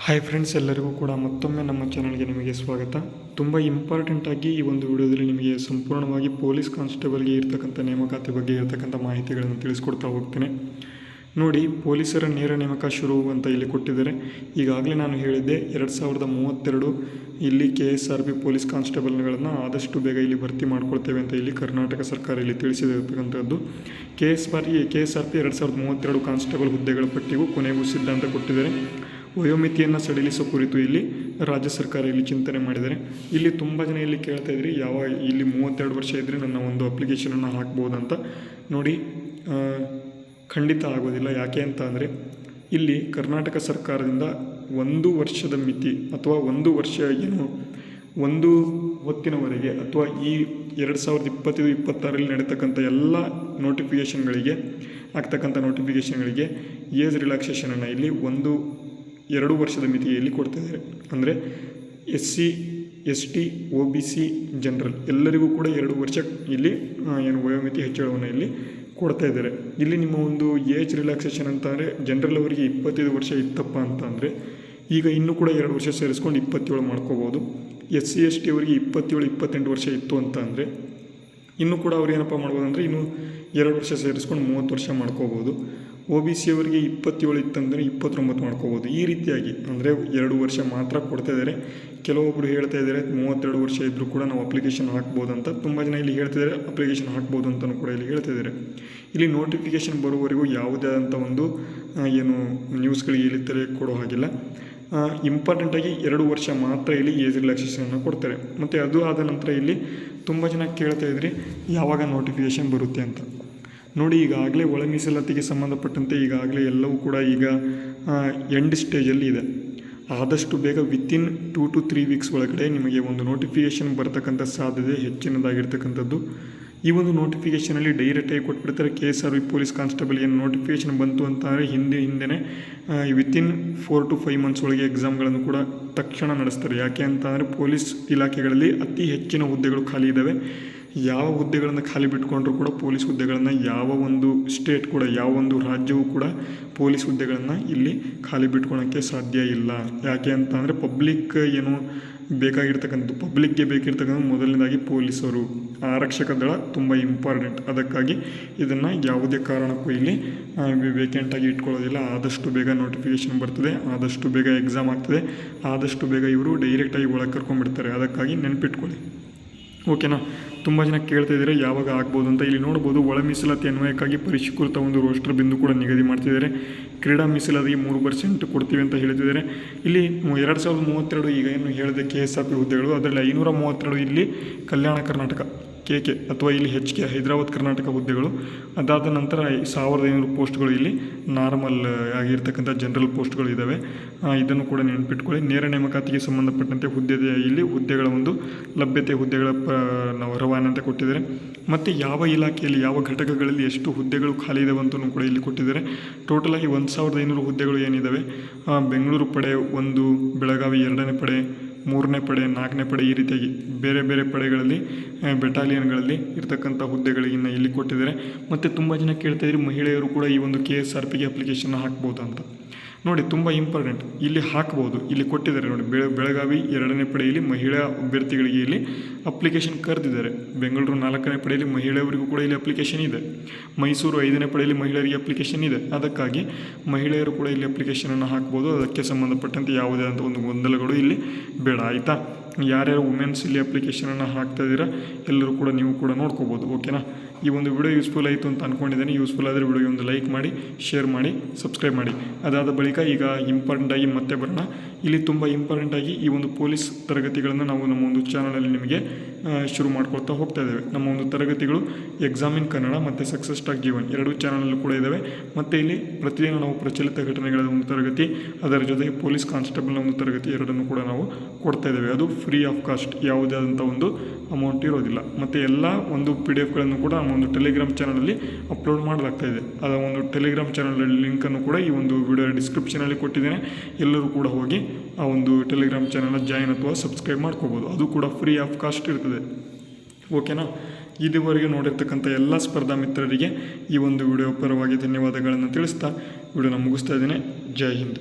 Hi friends, ಎಲ್ಲರಿಗೂ ಕೂಡ ಮತ್ತೊಮ್ಮೆ ನಮ್ಮ ಚಾನಲ್ಗೆ ನಿಮಗೆ ಸ್ವಾಗತ. ತುಂಬ ಇಂಪಾರ್ಟೆಂಟಾಗಿ ಈ ಒಂದು ವಿಡಿಯೋದಲ್ಲಿ ನಿಮಗೆ ಸಂಪೂರ್ಣವಾಗಿ ಪೊಲೀಸ್ ಕಾನ್ಸ್ಟೇಬಲ್ಗೆ ಇರ್ತಕ್ಕಂಥ ನೇಮಕಾತಿ ಬಗ್ಗೆ ಇರತಕ್ಕಂಥ ಮಾಹಿತಿಗಳನ್ನು ತಿಳಿಸ್ಕೊಡ್ತಾ ಹೋಗ್ತೇನೆ. ನೋಡಿ, ಪೊಲೀಸರ ನೇರ ನೇಮಕ ಶುರು ಅಂತ ಇಲ್ಲಿ ಕೊಟ್ಟಿದ್ದಾರೆ. ಈಗಾಗಲೇ ನಾನು ಹೇಳಿದ್ದೆ 2032 ಇಲ್ಲಿ KSRP ಪೊಲೀಸ್ ಕಾನ್ಸ್ಟೇಬಲ್ಗಳನ್ನು ಆದಷ್ಟು ಬೇಗ ಇಲ್ಲಿ ಭರ್ತಿ ಮಾಡ್ಕೊಳ್ತೇವೆ ಅಂತ ಇಲ್ಲಿ ಕರ್ನಾಟಕ ಸರ್ಕಾರ ಇಲ್ಲಿ ತಿಳಿಸಿರ್ತಕ್ಕಂಥದ್ದು. KSRP 2032 ಕಾನ್ಸ್ಟೇಬಲ್ ಹುದ್ದೆಗಳ ಪಟ್ಟಿಗೂ ಕೊನೆಗೂ ಸಿದ್ಧಾಂತ ಕೊಟ್ಟಿದ್ದಾರೆ. ವಯೋಮಿತಿಯನ್ನು ಸಡಿಲಿಸುವ ಕುರಿತು ಇಲ್ಲಿ ರಾಜ್ಯ ಸರ್ಕಾರ ಇಲ್ಲಿ ಚಿಂತನೆ ಮಾಡಿದ್ದಾರೆ. ಇಲ್ಲಿ ತುಂಬ ಜನ ಇಲ್ಲಿ ಕೇಳ್ತಾ ಇದ್ರಿ, ಇಲ್ಲಿ 32 ವರ್ಷ ಇದ್ದರೆ ನನ್ನ ಒಂದು ಅಪ್ಲಿಕೇಶನನ್ನು ಹಾಕ್ಬೋದಂತ. ನೋಡಿ, ಖಂಡಿತ ಆಗೋದಿಲ್ಲ. ಯಾಕೆ ಅಂತ ಅಂದರೆ ಇಲ್ಲಿ ಕರ್ನಾಟಕ ಸರ್ಕಾರದಿಂದ 1 ವರ್ಷದ ಮಿತಿ ಅಥವಾ 1 ವರ್ಷ ಒಂದು ಹೊತ್ತಿನವರೆಗೆ ಅಥವಾ ಈ 2025-26 ನಡೀತಕ್ಕಂಥ ಎಲ್ಲ ನೋಟಿಫಿಕೇಷನ್ಗಳಿಗೆ ಏಜ್ ರಿಲ್ಯಾಕ್ಸೇಷನನ್ನು ಇಲ್ಲಿ 2 ವರ್ಷದ ಮಿತಿಯಲ್ಲಿ ಕೊಡ್ತಾಯಿದ್ದಾರೆ. ಅಂದರೆ SC ST OBC ಜನರಲ್ ಎಲ್ಲರಿಗೂ ಕೂಡ 2 ವರ್ಷ ಇಲ್ಲಿ ವಯೋಮಿತಿ ಹೆಚ್ಚಳವನ್ನು ಇಲ್ಲಿ ಕೊಡ್ತಾ ಇದ್ದಾರೆ. ಇಲ್ಲಿ ನಿಮ್ಮ ಒಂದು ಏಜ್ ರಿಲ್ಯಾಕ್ಸೇಷನ್ ಅಂತ ಅಂದರೆ ಜನರಲ್ ಅವರಿಗೆ 25 ವರ್ಷ ಇತ್ತಪ್ಪ ಅಂತ ಅಂದರೆ ಈಗ ಇನ್ನೂ ಕೂಡ 2 ವರ್ಷ ಸೇರಿಸ್ಕೊಂಡು 27 ಮಾಡ್ಕೋಬೋದು. SC ST ಅವರಿಗೆ 27-28 ವರ್ಷ ಇತ್ತು ಅಂತ ಅಂದರೆ ಇನ್ನೂ ಕೂಡ ಅವ್ರು ಏನಪ್ಪ ಮಾಡ್ಬೋದು ಅಂದರೆ ಇನ್ನೂ 2 ವರ್ಷ ಸೇರಿಸ್ಕೊಂಡು 30 ವರ್ಷ ಮಾಡ್ಕೋಬೋದು. OBC ಅವರಿಗೆ 27 ಇತ್ತಂದರೆ 29 ಮಾಡ್ಕೋಬೋದು. ಈ ರೀತಿಯಾಗಿ ಅಂದರೆ 2 ವರ್ಷ ಮಾತ್ರ ಕೊಡ್ತಾ ಇದ್ದಾರೆ. ಕೆಲವೊಬ್ಬರು ಹೇಳ್ತಾ ಇದ್ದಾರೆ 32 ವರ್ಷ ಇದ್ದರೂ ಕೂಡ ನಾವು ಅಪ್ಲಿಕೇಶನ್ ಹಾಕ್ಬೋದು ಅಂತ. ತುಂಬ ಜನ ಇಲ್ಲಿ ಹೇಳ್ತಿದ್ದಾರೆ ಅಪ್ಲಿಕೇಶನ್ ಹಾಕ್ಬೋದು ಅಂತಲೂ ಕೂಡ ಇಲ್ಲಿ ಹೇಳ್ತಾ ಇದ್ದಾರೆ. ಇಲ್ಲಿ ನೋಟಿಫಿಕೇಷನ್ ಬರುವವರೆಗೂ ಯಾವುದೇ ಆದಂಥ ಒಂದು ನ್ಯೂಸ್ಗಳಿಗೆ ಇಲ್ಲಿ ತಲೆ ಕೊಡೋ ಹಾಗಿಲ್ಲ. ಇಂಪಾರ್ಟೆಂಟಾಗಿ 2 ವರ್ಷ ಮಾತ್ರ ಇಲ್ಲಿ ಏಜ್ ರಿಲ್ಯಾಕ್ಸೇಷನನ್ನು ಕೊಡ್ತಾರೆ. ಮತ್ತು ಅದು ಆದ ನಂತರ ಇಲ್ಲಿ ತುಂಬ ಜನ ಕೇಳ್ತಾ ಇದ್ರಿ ಯಾವಾಗ ನೋಟಿಫಿಕೇಷನ್ ಬರುತ್ತೆ ಅಂತ. ನೋಡಿ, ಈಗಾಗಲೇ ಒಳ ಮೀಸಲಾತಿಗೆ ಸಂಬಂಧಪಟ್ಟಂತೆ ಈಗಾಗಲೇ ಎಲ್ಲವೂ ಕೂಡ ಈಗ ಎಂಡ್ ಸ್ಟೇಜಲ್ಲಿ ಇದೆ. ಆದಷ್ಟು ಬೇಗ ವಿತಿನ್ 2 to 3 ವೀಕ್ಸ್ ಒಳಗಡೆ ನಿಮಗೆ ಒಂದು ನೋಟಿಫಿಕೇಷನ್ ಬರ್ತಕ್ಕಂಥ ಸಾಧ್ಯತೆ ಹೆಚ್ಚಿನದಾಗಿರ್ತಕ್ಕಂಥದ್ದು. ಈ ಒಂದು ನೋಟಿಫಿಕೇಷನಲ್ಲಿ ಡೈರೆಕ್ಟಾಗಿ ಕೊಟ್ಬಿಡ್ತಾರೆ. KSRP ಪೊಲೀಸ್ ಕಾನ್ಸ್ಟೇಬಲ್ ಏನು ನೋಟಿಫಿಕೇಷನ್ ಬಂತು ಅಂತ ಅಂದರೆ ಹಿಂದೆ ವಿತಿನ್ 4 to 5 ಮಂತ್ಸ್ ಒಳಗೆ ಎಕ್ಸಾಮ್ಗಳನ್ನು ಕೂಡ ತಕ್ಷಣ ನಡೆಸ್ತಾರೆ. ಯಾಕೆ ಅಂತ ಅಂದರೆ ಪೊಲೀಸ್ ಇಲಾಖೆಗಳಲ್ಲಿ ಅತಿ ಹೆಚ್ಚಿನ ಹುದ್ದೆಗಳು ಖಾಲಿ ಇದ್ದಾವೆ. ಯಾವ ಹುದ್ದೆಗಳನ್ನು ಖಾಲಿ ಬಿಟ್ಕೊಂಡ್ರೂ ಕೂಡ ಪೊಲೀಸ್ ಹುದ್ದೆಗಳನ್ನು ಯಾವ ಒಂದು ಸ್ಟೇಟ್ ಕೂಡ ಯಾವ ಒಂದು ರಾಜ್ಯವೂ ಕೂಡ ಪೊಲೀಸ್ ಹುದ್ದೆಗಳನ್ನು ಇಲ್ಲಿ ಖಾಲಿ ಬಿಟ್ಕೊಳೋಕ್ಕೆ ಸಾಧ್ಯ ಇಲ್ಲ. ಯಾಕೆ ಅಂತ ಅಂದರೆ ಪಬ್ಲಿಕ್ಗೆ ಬೇಕಿರ್ತಕ್ಕಂಥ ಮೊದಲನೇದಾಗಿ ಪೊಲೀಸರು, ಆರಕ್ಷಕ ದಳ ತುಂಬ ಇಂಪಾರ್ಟೆಂಟ್. ಅದಕ್ಕಾಗಿ ಇದನ್ನು ಯಾವುದೇ ಕಾರಣಕ್ಕೂ ಇಲ್ಲಿ ವೇಕೆಂಟಾಗಿ ಇಟ್ಕೊಳ್ಳೋದಿಲ್ಲ. ಆದಷ್ಟು ಬೇಗ ನೋಟಿಫಿಕೇಷನ್ ಬರ್ತದೆ, ಆದಷ್ಟು ಬೇಗ ಎಕ್ಸಾಮ್ ಆಗ್ತದೆ, ಆದಷ್ಟು ಬೇಗ ಇವರು ಡೈರೆಕ್ಟಾಗಿ ಒಳಗೆ ಕರ್ಕೊಂಡ್ಬಿಡ್ತಾರೆ. ಅದಕ್ಕಾಗಿ ನೆನಪಿಟ್ಕೊಳ್ಳಿ, ಓಕೆನಾ. ತುಂಬ ಜನ ಕೇಳ್ತಾ ಇದ್ದಾರೆ ಯಾವಾಗ ಆಗ್ಬೋದು ಅಂತ. ಇಲ್ಲಿ ನೋಡ್ಬೋದು, ಒಳ ಮೀಸಲಾತಿ ಅನ್ವಯಕ್ಕಾಗಿ ಪರಿಷ್ಕೃತ ಒಂದು ರೋಸ್ಟರ್ ಬಿಂದು ಕೂಡ ನಿಗದಿ ಮಾಡ್ತಿದ್ದಾರೆ. ಕ್ರೀಡಾ ಮೀಸಲಾತಿಗೆ 3% ಕೊಡ್ತೀವಿ ಅಂತ ಹೇಳ್ತಿದ್ದಾರೆ. ಇಲ್ಲಿ 2032 ಈಗ ಏನು ಹೇಳಿದೆ KSRP ಹುದ್ದೆಗಳು, ಅದರಲ್ಲಿ 532 ಇಲ್ಲಿ ಕಲ್ಯಾಣ ಕರ್ನಾಟಕ KK ಅಥವಾ ಇಲ್ಲಿ HK ಹೈದರಾಬಾದ್ ಕರ್ನಾಟಕ ಹುದ್ದೆಗಳು. ಅದಾದ ನಂತರ 1500 ಪೋಸ್ಟ್ಗಳು ಇಲ್ಲಿ ನಾರ್ಮಲ್ ಆಗಿರ್ತಕ್ಕಂಥ ಜನರಲ್ ಪೋಸ್ಟ್ಗಳು ಇದ್ದಾವೆ. ಇದನ್ನು ಕೂಡ ನೆನಪಿಟ್ಕೊಳ್ಳಿ. ನೇರ ನೇಮಕಾತಿಗೆ ಸಂಬಂಧಪಟ್ಟಂತೆ ಹುದ್ದೆಗಳ ಒಂದು ಲಭ್ಯತೆ, ಹುದ್ದೆಗಳ ನಾವು ರವಾನೆ ಅಂತ ಕೊಟ್ಟಿದ್ದಾರೆ. ಮತ್ತು ಯಾವ ಇಲಾಖೆಯಲ್ಲಿ ಯಾವ ಘಟಕಗಳಲ್ಲಿ ಎಷ್ಟು ಹುದ್ದೆಗಳು ಖಾಲಿ ಇದಾವೆ ಅಂತಲೂ ಕೂಡ ಇಲ್ಲಿ ಕೊಟ್ಟಿದ್ದಾರೆ. ಟೋಟಲಾಗಿ 1500 ಹುದ್ದೆಗಳು ಏನಿದ್ದಾವೆ, ಬೆಂಗಳೂರು ಪಡೆ 1, ಬೆಳಗಾವಿ 2ನೇ ಪಡೆ, 3ನೇ ಪಡೆ, 4ನೇ ಪಡೆ, ಈ ರೀತಿಯಾಗಿ ಬೇರೆ ಬೇರೆ ಪಡೆಗಳಲ್ಲಿ ಬೆಟಾಲಿಯನ್ಗಳಲ್ಲಿ ಇರ್ತಕ್ಕಂಥ ಹುದ್ದೆಗಳಿಗಿನ್ನ ಇಲ್ಲಿ ಕೊಟ್ಟಿದ್ದಾರೆ. ಮತ್ತು ತುಂಬ ಜನ ಕೇಳ್ತಾಯಿದ್ರು ಮಹಿಳೆಯರು ಕೂಡ ಈ ಒಂದು KSRPಗೆ ಅಪ್ಲಿಕೇಶನ್ ಹಾಕ್ಬೋದು ಅಂತ. ನೋಡಿ, ತುಂಬ ಇಂಪಾರ್ಟೆಂಟ್, ಇಲ್ಲಿ ಹಾಕ್ಬೋದು. ಇಲ್ಲಿ ಕೊಟ್ಟಿದ್ದಾರೆ ನೋಡಿ, ಬೆಳಗಾವಿ 2ನೇ ಪಡೆಯಲ್ಲಿ ಮಹಿಳಾ ಅಭ್ಯರ್ಥಿಗಳಿಗೆ ಇಲ್ಲಿ ಅಪ್ಲಿಕೇಶನ್ ಕರೆದಿದ್ದಾರೆ. ಬೆಂಗಳೂರು 4ನೇ ಪಡೆಯಲ್ಲಿ ಮಹಿಳೆಯರಿಗೂ ಕೂಡ ಇಲ್ಲಿ ಅಪ್ಲಿಕೇಶನ್ ಇದೆ. ಮೈಸೂರು 5ನೇ ಪಡೆಯಲ್ಲಿ ಮಹಿಳೆಯರಿಗೆ ಅಪ್ಲಿಕೇಶನ್ ಇದೆ. ಅದಕ್ಕಾಗಿ ಮಹಿಳೆಯರು ಕೂಡ ಇಲ್ಲಿ ಅಪ್ಲಿಕೇಶನನ್ನು ಹಾಕ್ಬೋದು. ಅದಕ್ಕೆ ಸಂಬಂಧಪಟ್ಟಂತೆ ಯಾವುದೇ ಆದಂಥ ಒಂದು ಗೊಂದಲಗಳು ಇಲ್ಲಿ ಬೇಡ, ಆಯಿತಾ. ಯಾರ್ಯಾರು ವುಮೆನ್ಸ್ ಇಲ್ಲಿ ಅಪ್ಲಿಕೇಶನನ್ನು ಹಾಕ್ತಾ ಇದ್ದೀರಾ ಎಲ್ಲರೂ ಕೂಡ ನೀವು ಕೂಡ ನೋಡ್ಕೋಬೋದು, ಓಕೆನಾ. ಈ ಒಂದು ವಿಡಿಯೋ ಯೂಸ್ಫುಲ್ ಆಯಿತು ಅಂತ ಅಂದ್ಕೊಂಡಿದ್ದೇನೆ. ಯೂಸ್ಫುಲ್ ಆದರೆ ವಿಡಿಯೋಗೆ ಒಂದು ಲೈಕ್ ಮಾಡಿ, ಶೇರ್ ಮಾಡಿ, ಸಬ್ಸ್ಕ್ರೈಬ್ ಮಾಡಿ. ಅದಾದ ಬಳಿಕ ಈಗ ಇಂಪಾರ್ಟೆಂಟಾಗಿ ಮತ್ತೆ ಬರೋಣ. ಇಲ್ಲಿ ತುಂಬ ಇಂಪಾರ್ಟೆಂಟಾಗಿ ಈ ಒಂದು ಪೊಲೀಸ್ ತರಗತಿಗಳನ್ನು ನಾವು ನಮ್ಮ ಒಂದು ಚಾನಲಲ್ಲಿ ನಿಮಗೆ ಶುರು ಮಾಡ್ಕೊಳ್ತಾ ಹೋಗ್ತಾ ಇದ್ದೇವೆ. ನಮ್ಮ ಒಂದು ತರಗತಿಗಳು ಎಕ್ಸಾಮ್ ಇನ್ ಕನ್ನಡ ಮತ್ತು ಸಕ್ಸಸ್ ಟಾಕ್ G1 2 ಚಾನಲಲ್ಲೂ ಕೂಡ ಇದ್ದಾವೆ. ಮತ್ತು ಇಲ್ಲಿ ಪ್ರತಿದಿನ ನಾವು ಪ್ರಚಲಿತ ಘಟನೆಗಳ ಒಂದು ತರಗತಿ, ಅದರ ಜೊತೆಗೆ ಪೊಲೀಸ್ ಕಾನ್ಸ್ಟೇಬಲ್ನ ಒಂದು ತರಗತಿ ಎರಡನ್ನೂ ಕೂಡ ನಾವು ಕೊಡ್ತಾ ಇದ್ದೇವೆ. ಅದು ಫ್ರೀ ಆಫ್ ಕಾಸ್ಟ್, ಯಾವುದೇ ಆದಂಥ ಒಂದು ಅಮೌಂಟ್ ಇರೋದಿಲ್ಲ. ಮತ್ತು ಎಲ್ಲ ಒಂದು PDF ಕೂಡ ನಮ್ಮ ಒಂದು ಟೆಲಿಗ್ರಾಮ್ ಚಾನಲಲ್ಲಿ ಅಪ್ಲೋಡ್ ಮಾಡಲಾಗ್ತಾಯಿದೆ. ಅದರ ಒಂದು ಟೆಲಿಗ್ರಾಮ್ ಚಾನಲ್ ಲಿಂಕನ್ನು ಕೂಡ ಈ ಒಂದು ವಿಡಿಯೋ ಡಿಸ್ಕ್ರಿಪ್ಷನಲ್ಲಿ ಕೊಟ್ಟಿದ್ದೇನೆ. ಎಲ್ಲರೂ ಕೂಡ ಹೋಗಿ ಆ ಒಂದು ಟೆಲಿಗ್ರಾಮ್ ಚಾನಲ್ನ ಜಾಯಿನ್ ಅಥವಾ ಸಬ್ಸ್ಕ್ರೈಬ್ ಮಾಡ್ಕೋಬೋದು. ಅದು ಕೂಡ ಫ್ರೀ ಆಫ್ ಕಾಸ್ಟ್ ಇರ್ತದೆ, ಓಕೆನಾ. ಇದುವರೆಗೆ ನೋಡಿರ್ತಕ್ಕಂಥ ಎಲ್ಲ ಸ್ಪರ್ಧಾ ಮಿತ್ರರಿಗೆ ಈ ಒಂದು ವಿಡಿಯೋ ಪರವಾಗಿ ಧನ್ಯವಾದಗಳನ್ನು ತಿಳಿಸ್ತಾ ವಿಡಿಯೋನ ಮುಗಿಸ್ತಾ ಇದ್ದೇನೆ. ಜೈ ಹಿಂದ್.